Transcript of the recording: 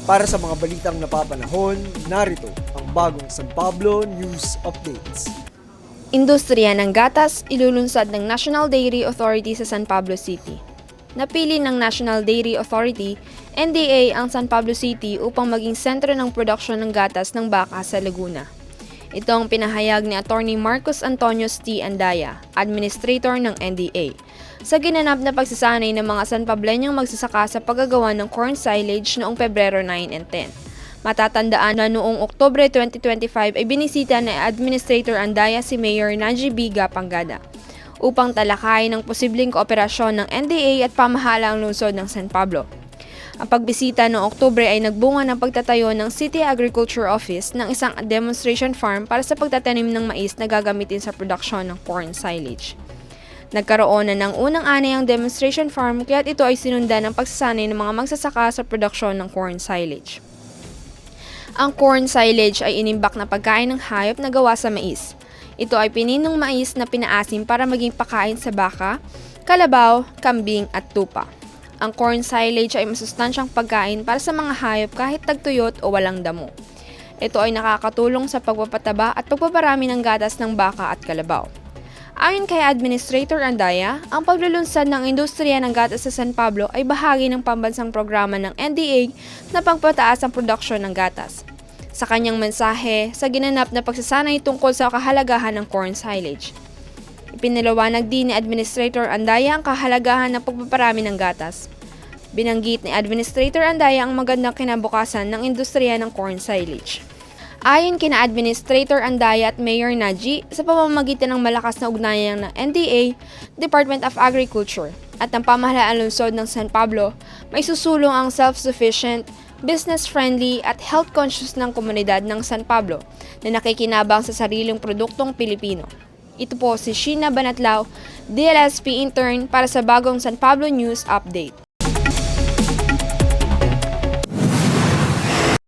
Para sa mga balitang napapanahon, narito ang bagong San Pablo News Updates. Industriya ng gatas ilulunsad ng National Dairy Authority sa San Pablo City. Napili ng National Dairy Authority, NDA, ang San Pablo City upang maging sentro ng produksyon ng gatas ng baka sa Laguna. Ito ang pinahayag ni Atty. Marcos Antonio T. Andaya, Administrator ng NDA, sa ginanap na pagsasanay ng mga San Pableñong magsasaka sa paggagawa ng corn silage noong Pebrero 9 and 10. Matatandaan na noong Oktubre 2025 ay binisita ni Administrator Andaya si Mayor Najib B. Gapangada upang talakayin ang posibleng kooperasyon ng NDA at pamahalaang lungsod ng San Pablo. Ang pagbisita noong Oktubre ay nagbunga ng pagtatayo ng City Agriculture Office ng isang demonstration farm para sa pagtatanim ng mais na gagamitin sa produksyon ng corn silage. Nagkaroon na ng unang ani ang demonstration farm kaya't ito ay sinundan ng pagsasanay ng mga magsasaka sa produksyon ng corn silage. Ang corn silage ay inimbak na pagkain ng hayop na gawa sa mais. Ito ay pininong mais na pinaasim para maging pakain sa baka, kalabaw, kambing at tupa. Ang corn silage ay masustansyang pagkain para sa mga hayop kahit tagtuyot o walang damo. Ito ay nakakatulong sa pagpapataba at pagpaparami ng gatas ng baka at kalabaw. Ayon kay Administrator Andaya, ang paglulunsad ng industriya ng gatas sa San Pablo ay bahagi ng pambansang programa ng NDA na pagpataas ang produksyon ng gatas. Sa kanyang mensahe, sa ginanap na pagsasanay tungkol sa kahalagahan ng corn silage. Ipinaliwanag din ni Administrator Andaya ang kahalagahan ng pagpaparami ng gatas. Binanggit ni Administrator Andaya ang magandang kinabukasan ng industriya ng corn silage. Ayon kina Administrator Andaya at Mayor Naji, sa pamamagitan ng malakas na ugnayan ng NDA, Department of Agriculture, at ang pamahalaan lungsod ng San Pablo, may susulong ang self-sufficient, business-friendly at health-conscious ng komunidad ng San Pablo na nakikinabang sa sariling produktong Pilipino. Ito po si Sheena Banatlao, DLSP Intern para sa bagong San Pablo News Update.